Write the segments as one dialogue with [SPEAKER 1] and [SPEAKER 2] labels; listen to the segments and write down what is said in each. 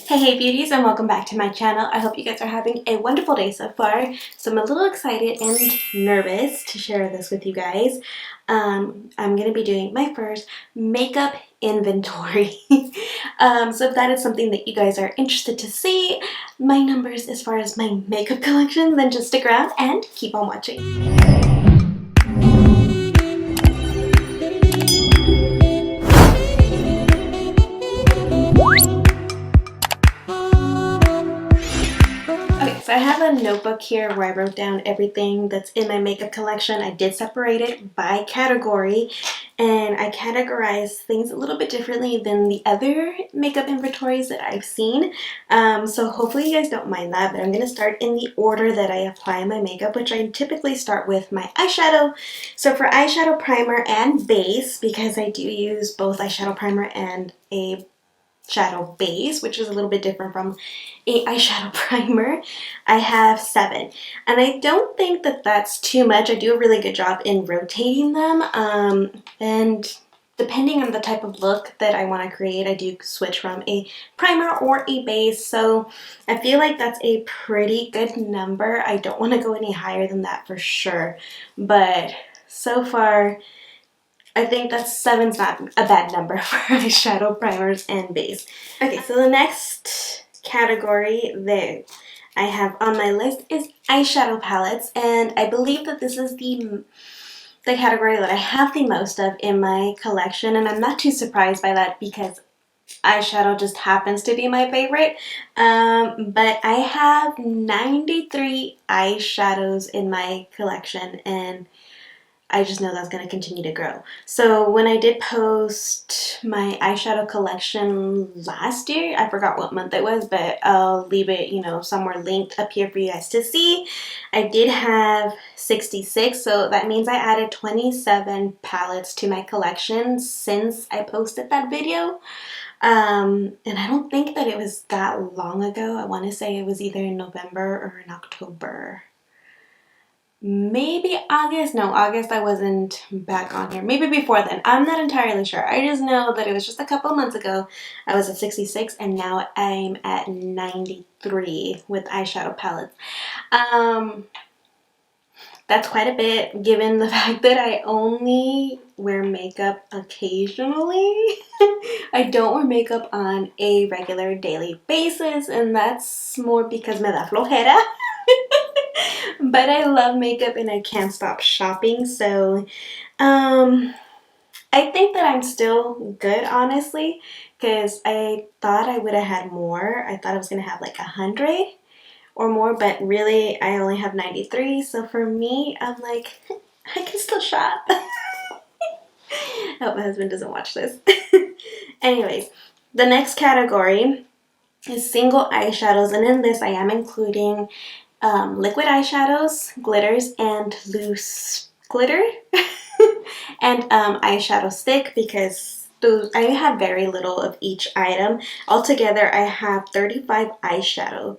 [SPEAKER 1] Hey beauties, and welcome back to my channel. I hope you guys are having a wonderful day so far. So I'm a little excited and nervous to share this with you guys. I'm going to be doing my first makeup inventory. So if that is something that you guys are interested to see, my numbers as far as my makeup collection, then just stick around and keep on watching. So I have a notebook here where I wrote down everything that's in my makeup collection. I did separate it by category, and I categorize things a little bit differently than the other makeup inventories that I've seen. So hopefully you guys don't mind that, but I'm going to start in the order that I apply my makeup, which I typically start with my eyeshadow. So for eyeshadow primer and base, because I do use both eyeshadow primer and a shadow base, which is a little bit different from a eyeshadow primer, I have 7, and I don't think that that's too much. I do a really good job in rotating them, and depending on the type of look that I want to create, I do switch from a primer or a base. So I feel like that's a pretty good number. I don't want to go any higher than that for sure, but so far I think that 7's not a bad number for eyeshadow primers and base. Okay, so the next category that I have on my list is eyeshadow palettes, and I believe that this is the category that I have the most of in my collection, and I'm not too surprised by that because eyeshadow just happens to be my favorite. But I have 93 eyeshadows in my collection, and I just know that's going to continue to grow. So when I did post my eyeshadow collection last year, I forgot what month it was, but I'll leave it, somewhere linked up here for you guys to see. I did have 66, so that means I added 27 palettes to my collection since I posted that video. And I don't think that it was that long ago. I want to say it was either in November or in October. Maybe August. No, August I wasn't back on here. Maybe before then. I'm not entirely sure. I just know that it was just a couple months ago. I was at 66 and now I'm at 93 with eyeshadow palettes. That's quite a bit given the fact that I only wear makeup occasionally. I don't wear makeup on a regular daily basis, and that's more because me da flojera. But I love makeup and I can't stop shopping, so I think that I'm still good, honestly, because I thought I would have had more. I thought I was going to have like 100 or more, but really I only have 93, so for me, I'm like, I can still shop. I hope my husband doesn't watch this. Anyways, the next category is single eyeshadows, and in this I am including liquid eyeshadows, glitters, and loose glitter, and eyeshadow stick, because I have very little of each item. Altogether, I have 35 eyeshadow,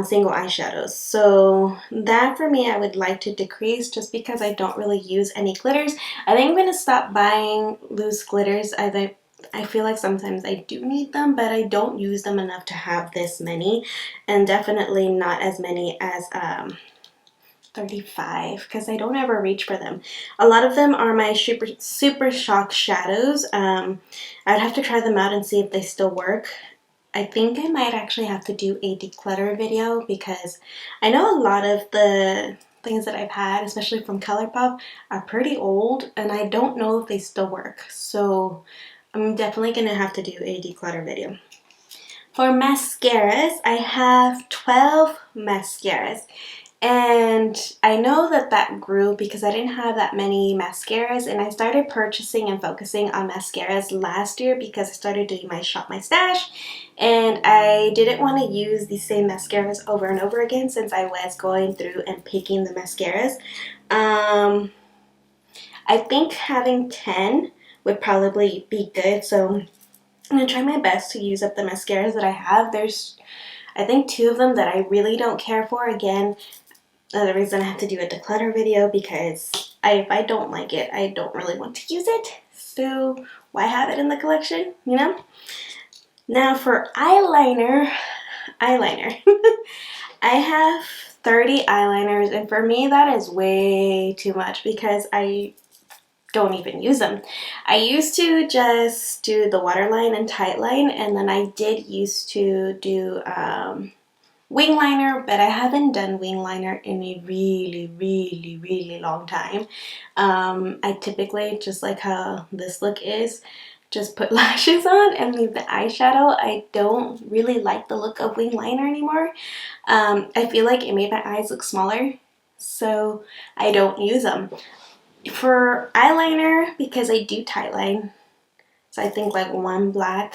[SPEAKER 1] single eyeshadows. So that for me, I would like to decrease just because I don't really use any glitters. I think I'm going to stop buying loose glitters. I feel like sometimes I do need them, but I don't use them enough to have this many, and definitely not as many as 35, because I don't ever reach for them. A lot of them are my super shock shadows. I'd have to try them out and see if they still work. I think I might actually have to do a declutter video, because I know a lot of the things that I've had, especially from ColourPop, are pretty old, and I don't know if they still work. So I'm definitely going to have to do a declutter video. For mascaras, I have 12 mascaras. And I know that that grew because I didn't have that many mascaras, and I started purchasing and focusing on mascaras last year because I started doing my Shop My Stash, and I didn't want to use the same mascaras over and over again since I was going through and picking the mascaras. I think having 10 would probably be good, so I'm going to try my best to use up the mascaras that I have. There's, I think, 2 of them that I really don't care for. Again, another reason I have to do a declutter video, because if I don't like it, I don't really want to use it. So why have it in the collection, Now for eyeliner, I have 30 eyeliners, and for me that is way too much because I don't even use them. I used to just do the waterline and tightline, and then I did used to do wing liner, but I haven't done wing liner in a really long time. I typically, just like how this look is, just put lashes on and leave the eyeshadow. I don't really like the look of wing liner anymore. I feel like it made my eyes look smaller, so I don't use them. For eyeliner, because I do tightline, so I think like one black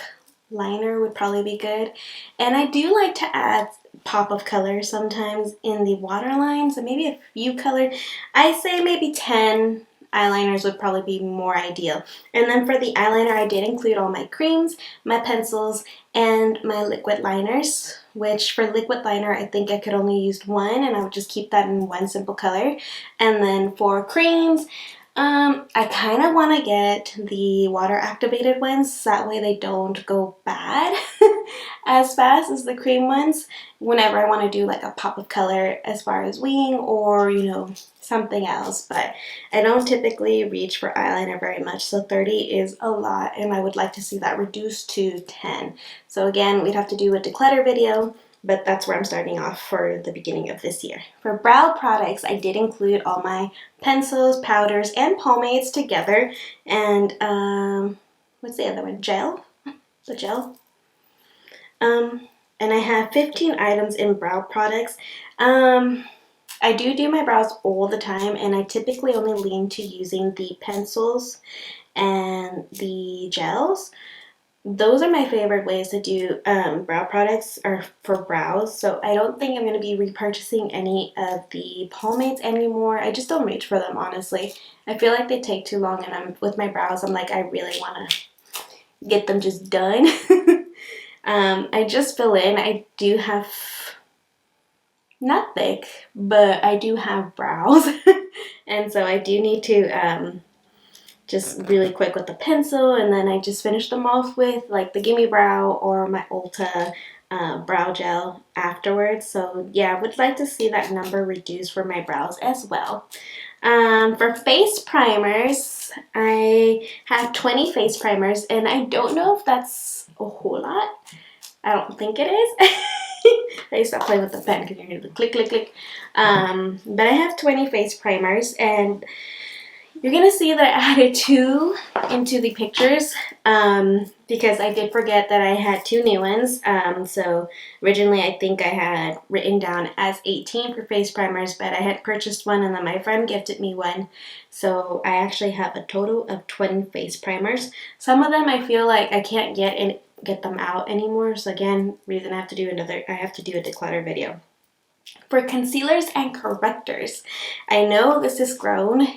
[SPEAKER 1] liner would probably be good. And I do like to add pop of color sometimes in the waterline, so maybe a few color. I say maybe 10 eyeliners would probably be more ideal. And then for the eyeliner, I did include all my creams, my pencils, and my liquid liners, which for liquid liner, I think I could only use one, and I would just keep that in one simple color. And then for creams, I kind of want to get the water activated ones, so that way they don't go bad as fast as the cream ones whenever I want to do like a pop of color as far as wing or, you know, something else. But I don't typically reach for eyeliner very much, so 30 is a lot, and I would like to see that reduced to 10. So again, we'd have to do a declutter video, but that's where I'm starting off for the beginning of this year. For brow products, I did include all my pencils, powders, and pomades together. And what's the other one? Gel? The gel? And I have 15 items in brow products. I do my brows all the time, and I typically only lean to using the pencils and the gels. Those are my favorite ways to do brow products or for brows, so I don't think I'm going to be repurchasing any of the pomades anymore. I just don't reach for them, honestly. I feel like they take too long, and with my brows, I'm like, I really want to get them just done. I just fill in. I do have, not thick, but I do have brows, and so I do need to just really quick with the pencil, and then I just finish them off with like the Gimme Brow or my Ulta brow gel afterwards. So yeah, I would like to see that number reduced for my brows as well. For face primers, I have 20 face primers, and I don't know if that's a whole lot. I don't think it is. I used to play with the pen because you hear the click, click, click. But I have 20 face primers, and you're going to see that I added 2 into the pictures because I did forget that I had 2 new ones. So originally I think I had written down as 18 for face primers, but I had purchased one and then my friend gifted me one. So I actually have a total of 20 face primers. Some of them I feel like I can't get them out anymore. So again, reason I have to do a declutter video. For concealers and correctors, I know this has grown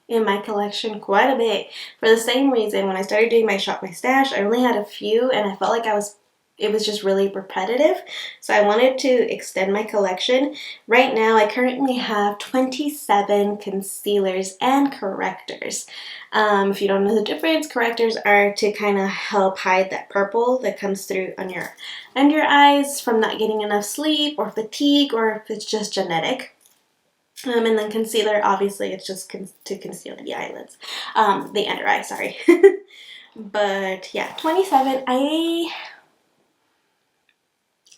[SPEAKER 1] in my collection quite a bit for the same reason. When I started doing my shop my stash, I only had a few, and I felt like it was just really repetitive, so I wanted to extend my collection. Right now I currently have 27 concealers and correctors. If you don't know the difference, correctors are to kind of help hide that purple that comes through under your eyes from not getting enough sleep or fatigue, or if it's just genetic. And then concealer, obviously, it's just to conceal the eyelids, the under eye, sorry. But yeah, 27. I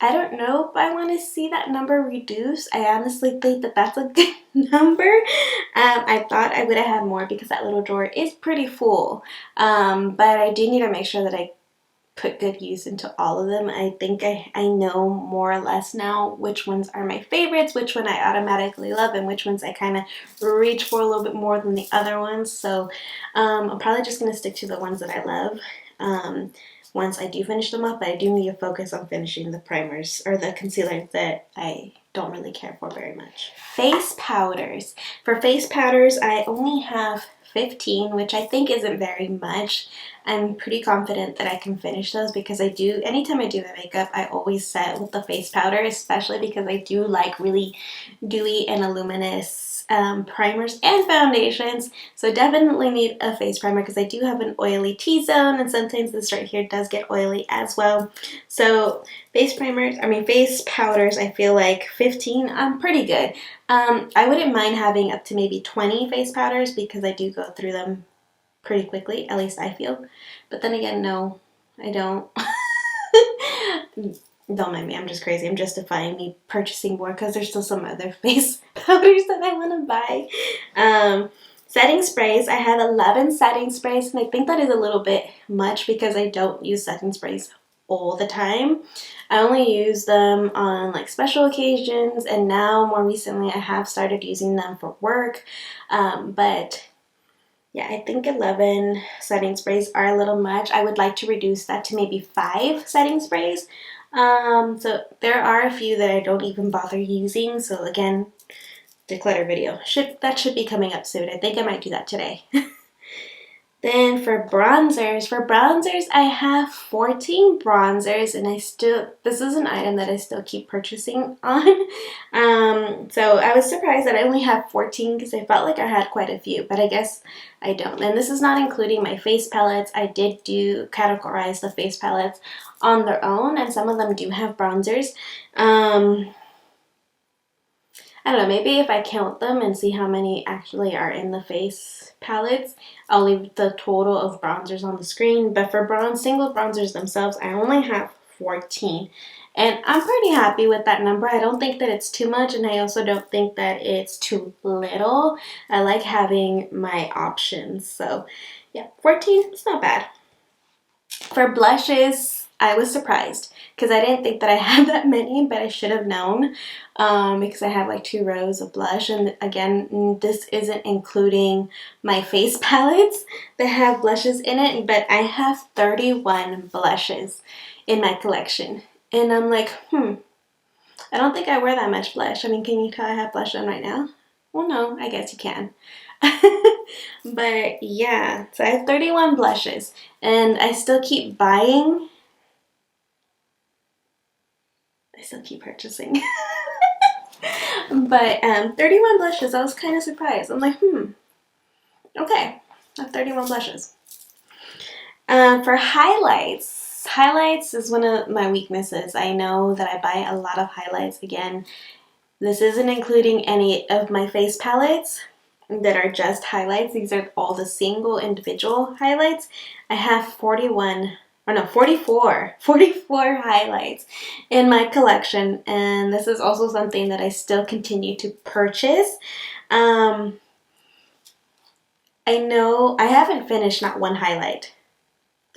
[SPEAKER 1] don't know if I want to see that number reduced. I honestly think that that's a good number. I thought I would have had more because that little drawer is pretty full. But I do need to make sure that I put good use into all of them. I think I know more or less now which ones are my favorites, which one I automatically love, and which ones I kind of reach for a little bit more than the other ones. So I'm probably just going to stick to the ones that I love once I do finish them up, but I do need to focus on finishing the primers or the concealers that I don't really care for very much. Face powders. For face powders, I only have 15, which I think isn't very much. I'm pretty confident that I can finish those because I do, anytime I do my makeup, I always set with the face powder, especially because I do like really dewy and luminous primers and foundations. So definitely need a face primer because I do have an oily T-zone, and sometimes this right here does get oily as well. So face powders, I feel like 15, I'm pretty good. I wouldn't mind having up to maybe 20 face powders because I do go through them pretty quickly, at least I feel. But then again, no, I don't. Don't mind me, I'm just crazy. I'm justifying me purchasing more because there's still some other face powders that I want to buy. Setting sprays, I have 11 setting sprays, and I think that is a little bit much because I don't use setting sprays all the time. I only use them on like special occasions, and now more recently I have started using them for work. But yeah, I think 11 setting sprays are a little much. I would like to reduce that to maybe 5 setting sprays. So there are a few that I don't even bother using. So again, declutter video. That should be coming up soon. I think I might do that today. Then for bronzers, I have 14 bronzers, and this is an item that I still keep purchasing on. So I was surprised that I only have 14 because I felt like I had quite a few, but I guess I don't. And this is not including my face palettes. I did categorize the face palettes on their own, and some of them do have bronzers. I don't know, maybe if I count them and see how many actually are in the face palettes, I'll leave the total of bronzers on the screen. But for single bronzers themselves, I only have 14. And I'm pretty happy with that number. I don't think that it's too much, and I also don't think that it's too little. I like having my options. So yeah, 14, it's not bad. For blushes, I was surprised because I didn't think that I had that many, but I should have known because I have like 2 rows of blush. And again, this isn't including my face palettes that have blushes in it, but I have 31 blushes in my collection. And I'm like, I don't think I wear that much blush. I mean, can you tell I have blush on right now? Well, no, I guess you can. But yeah, so I have 31 blushes, and I still keep buying. I still keep purchasing. But 31 blushes, I was kind of surprised. I'm like, okay, I have 31 blushes. For highlights is one of my weaknesses. I know that I buy a lot of highlights. Again, this isn't including any of my face palettes that are just highlights. These are all the single individual highlights. I have 44 highlights in my collection, and this is also something that I still continue to purchase. I know I haven't finished not one highlight.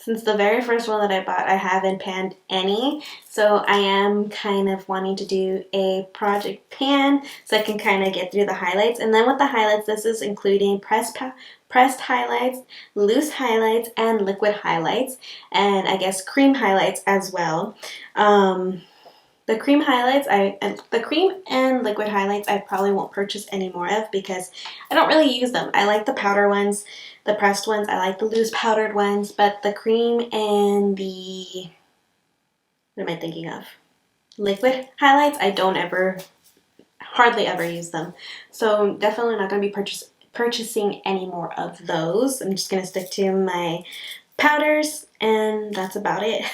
[SPEAKER 1] Since the very first one that I bought, I haven't panned any, so I am kind of wanting to do a project pan so I can kind of get through the highlights. And then with the highlights, this is including pressed highlights, loose highlights, and liquid highlights, and I guess cream highlights as well. The cream and liquid highlights I probably won't purchase any more of because I don't really use them. I like the powder ones, the pressed ones. I like the loose powdered ones, but the cream and the, what am I thinking of? Liquid highlights, I don't hardly ever use them. So definitely not going to be purchasing any more of those. I'm just going to stick to my powders, and that's about it.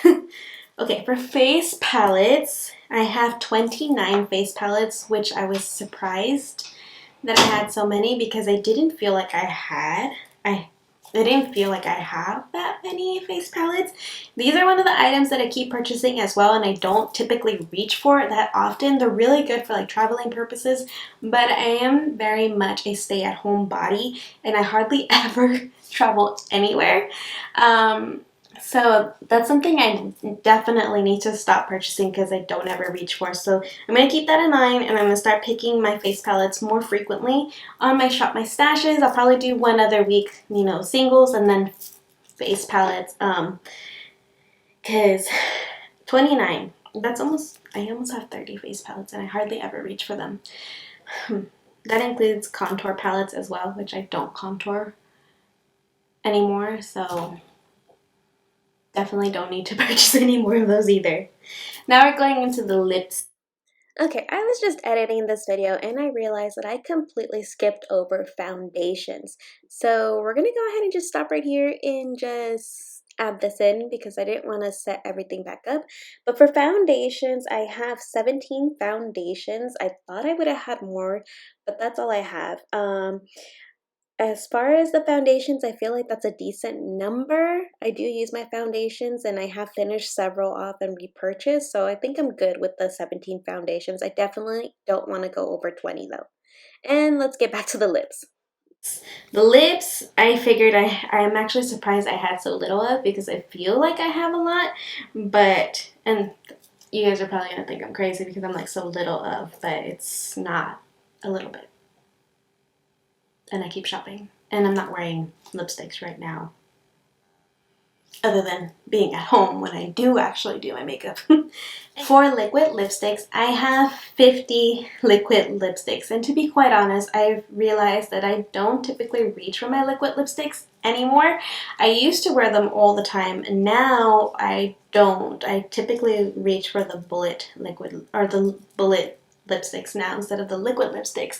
[SPEAKER 1] Okay, for face palettes, I have 29 face palettes, which I was surprised that I had so many because I didn't feel like I didn't feel like I have that many face palettes. These are one of the items that I keep purchasing as well, and I don't typically reach for it that often. They're really good for like traveling purposes, but I am very much a stay-at-home body, and I hardly ever travel anywhere. So that's something I definitely need to stop purchasing because I don't ever reach for. So I'm going to keep that in mind, and I'm going to start picking my face palettes more frequently on my Shop My Stashes. I'll probably do one other week, singles and then face palettes. Because 29. I almost have 30 face palettes and I hardly ever reach for them. That includes contour palettes as well, which I don't contour anymore, so definitely don't need to purchase any more of those either. Now we're going into the lips. Okay, I was just editing this video and I realized that I completely skipped over foundations. So we're going to go ahead and just stop right here and just add this in because I didn't want to set everything back up. But for foundations, I have 17 foundations. I thought I would have had more, but that's all I have. As far as the foundations, I feel like that's a decent number. I do use my foundations and I have finished several off and repurchased, so I think I'm good with the 17 foundations. I definitely don't want to go over 20 though. And let's get back to the lips. The lips, I figured I'm actually surprised I had so little of because I feel like I have a lot, but, and you guys are probably going to think I'm crazy because I'm like so little of, but it's not a little bit. And I keep shopping. And I'm not wearing lipsticks right now. Other than being at home when I do actually do my makeup. For liquid lipsticks, I have 50 liquid lipsticks. And to be quite honest, I've realized that I don't typically reach for my liquid lipsticks anymore. I used to wear them all the time. And now I don't. I typically reach for the bullet liquid or the bullet lipsticks now instead of the liquid lipsticks,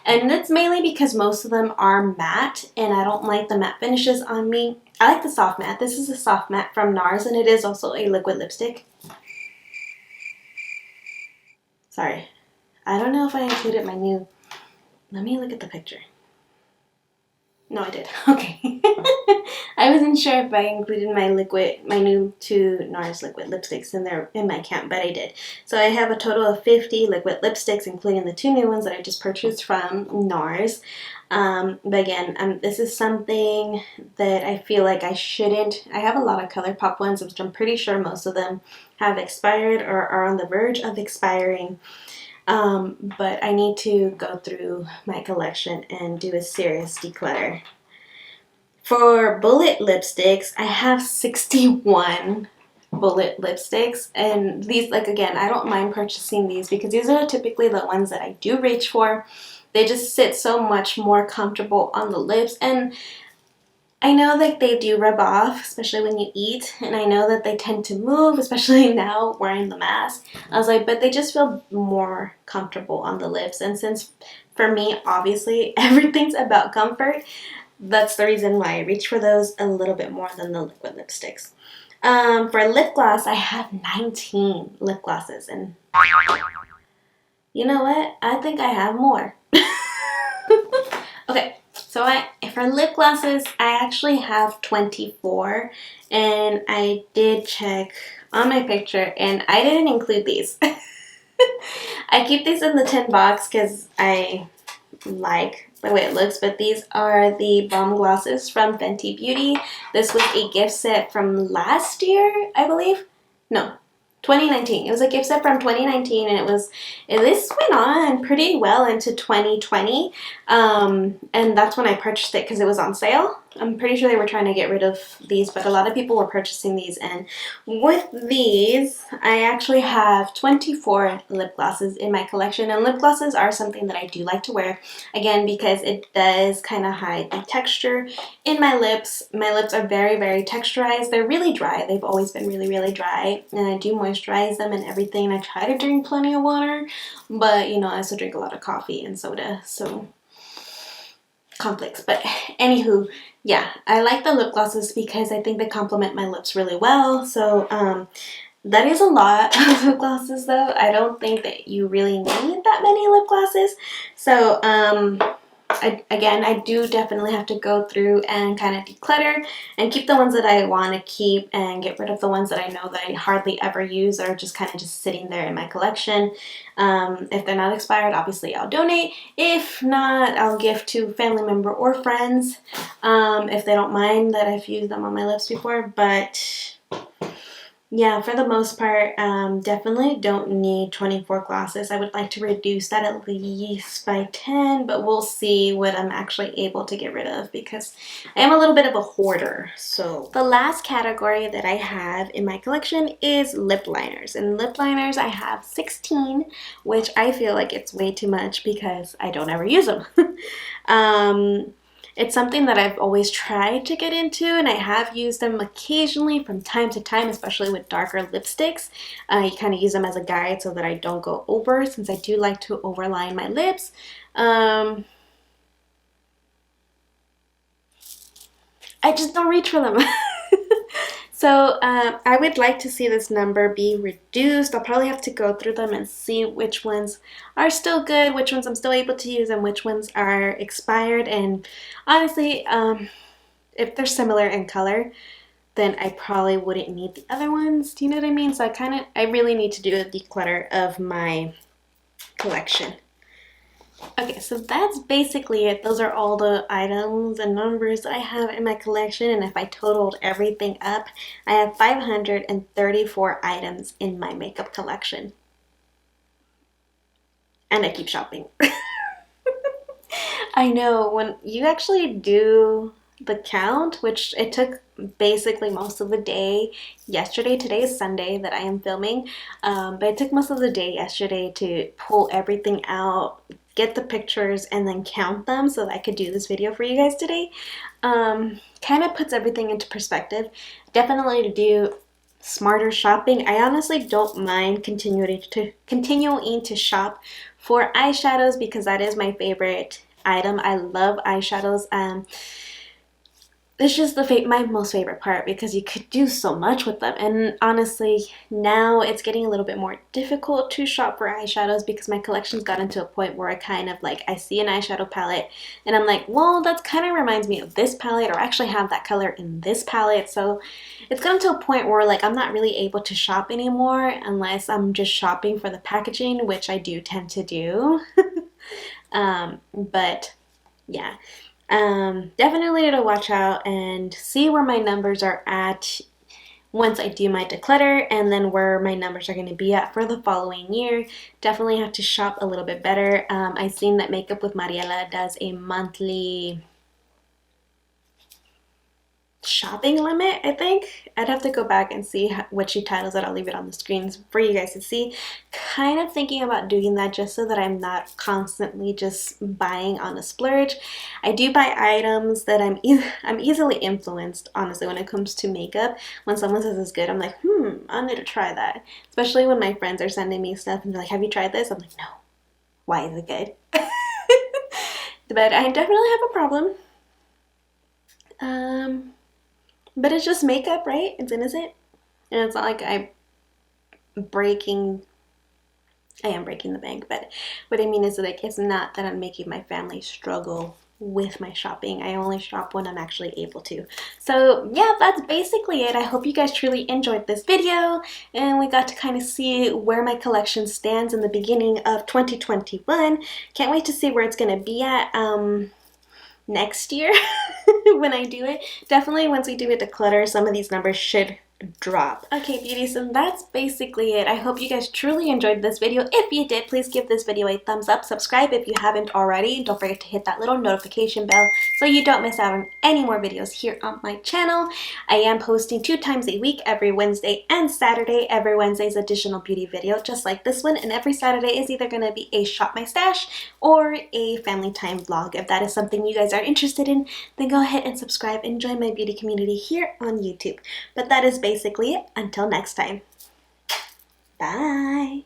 [SPEAKER 1] and that's mainly because most of them are matte and I don't like the matte finishes on me. I like the soft matte. This is a soft matte from NARS and it is also a liquid lipstick. Sorry, I don't know if I included my new, let me look at the picture. No, I did. Okay. I wasn't sure if I included my new 2 NARS liquid lipsticks in my count, but I did. So I have a total of 50 liquid lipsticks, including the 2 new ones that I just purchased from NARS. But again, this is something that I feel like I shouldn't. I have a lot of ColourPop ones, which I'm pretty sure most of them have expired or are on the verge of expiring. But I need to go through my collection and do a serious declutter. For bullet lipsticks, I have 61 bullet lipsticks, and these, like, again, I don't mind purchasing these because these are typically the ones that I do reach for. They just sit so much more comfortable on the lips, and I know that they do rub off, especially when you eat, and I know that they tend to move, especially now wearing the mask. I was like, but they just feel more comfortable on the lips, and since for me, obviously, everything's about comfort, that's the reason why I reach for those a little bit more than the liquid lipsticks. For lip gloss, I have 19 lip glosses, and you know what? I think I have more. Okay. So for lip glosses, I actually have 24, and I did check on my picture, and I didn't include these. I keep these in the tin box because I like the way it looks, but these are the Balm Glosses from Fenty Beauty. This was a gift set from last year, I believe. No, 2019. It was a gift set from 2019, and this went on pretty well into 2020, and that's when I purchased it because it was on sale. I'm pretty sure they were trying to get rid of these, but a lot of people were purchasing these, and with these, I actually have 24 lip glosses in my collection, and lip glosses are something that I do like to wear, again, because it does kind of hide the texture in my lips. My lips are very, very texturized. They're really dry. They've always been really, really dry, and I do moisturize them and everything. I try to drink plenty of water, but, you know, I also drink a lot of coffee and soda, so conflicts. But anywho, yeah, I like the lip glosses because I think they complement my lips really well. So that is a lot of lip glosses though. I don't think that you really need that many lip glosses. So I do definitely have to go through and kind of declutter and keep the ones that I want to keep and get rid of the ones that I know that I hardly ever use or just kind of just sitting there in my collection. If they're not expired, obviously I'll donate. If not, I'll gift to family member or friends if they don't mind that I've used them on my lips before. But Yeah, for the most part, definitely don't need 24 glosses. I would like to reduce that at least by 10, but we'll see what I'm actually able to get rid of because I am a little bit of a hoarder. So the last category that I have in my collection is lip liners. And lip liners, I have 16, which I feel like it's way too much because I don't ever use them. It's something that I've always tried to get into, and I have used them occasionally from time to time, especially with darker lipsticks. I kind of use them as a guide so that I don't go over, since I do like to overline my lips. I just don't reach for them. So I would like to see this number be reduced. I'll probably have to go through them and see which ones are still good, which ones I'm still able to use, and which ones are expired. And honestly, if they're similar in color, then I probably wouldn't need the other ones. Do you know what I mean? So I really need to do a declutter of my collection. Okay, so that's basically it. Those are all the items and numbers that I have in my collection, and if I totaled everything up, I have 534 items in my makeup collection. And I keep shopping. I know, when you actually do the count, which it took basically most of the day yesterday. Today is Sunday that I am filming, but it took most of the day yesterday to pull everything out, get the pictures, and then count them so that I could do this video for you guys today. Kind of puts everything into perspective. Definitely to do smarter shopping. I honestly don't mind continuing to shop for eyeshadows because that is my favorite item. I love eyeshadows. It's just my most favorite part because you could do so much with them. And honestly, now it's getting a little bit more difficult to shop for eyeshadows because my collection's gotten to a point where I kind of like, I see an eyeshadow palette and I'm like, well, that kind of reminds me of this palette, or I actually have that color in this palette. So it's gotten to a point where like I'm not really able to shop anymore unless I'm just shopping for the packaging, which I do tend to do. But yeah. Definitely to watch out and see where my numbers are at once I do my declutter, and then where my numbers are going to be at for the following year. Definitely have to shop a little bit better. I've seen that Makeup with Mariela does a monthly shopping limit, I think. I'd have to go back and see what she titles it. I'll leave it on the screens for you guys to see. Kind of thinking about doing that just so that I'm not constantly just buying on a splurge. I do buy items that I'm easily influenced, honestly, when it comes to makeup. When someone says it's good, I'm like, I need to try that. Especially when my friends are sending me stuff and they're like, have you tried this? I'm like, no. Why is it good? But I definitely have a problem. But it's just makeup, right? It's innocent. And it's not like I am breaking the bank, but what I mean is like it's not that I'm making my family struggle with my shopping. I only shop when I'm actually able to. So yeah, that's basically it. I hope you guys truly enjoyed this video and we got to kind of see where my collection stands in the beginning of 2021. Can't wait to see where it's going to be at next year when I do it. Definitely once we do a declutter, some of these numbers should drop. Okay, beauties, and that's basically it. I hope you guys truly enjoyed this video. If you did, please give this video a thumbs up. Subscribe if you haven't already. And don't forget to hit that little notification bell so you don't miss out on any more videos here on my channel. I am posting 2 times a week, every Wednesday and Saturday. Every Wednesday is additional beauty video, just like this one. And every Saturday is either going to be a shop my stash or a family time vlog. If that is something you guys are interested in, then go ahead and subscribe and join my beauty community here on YouTube. But that is basically it. Until next time. Bye.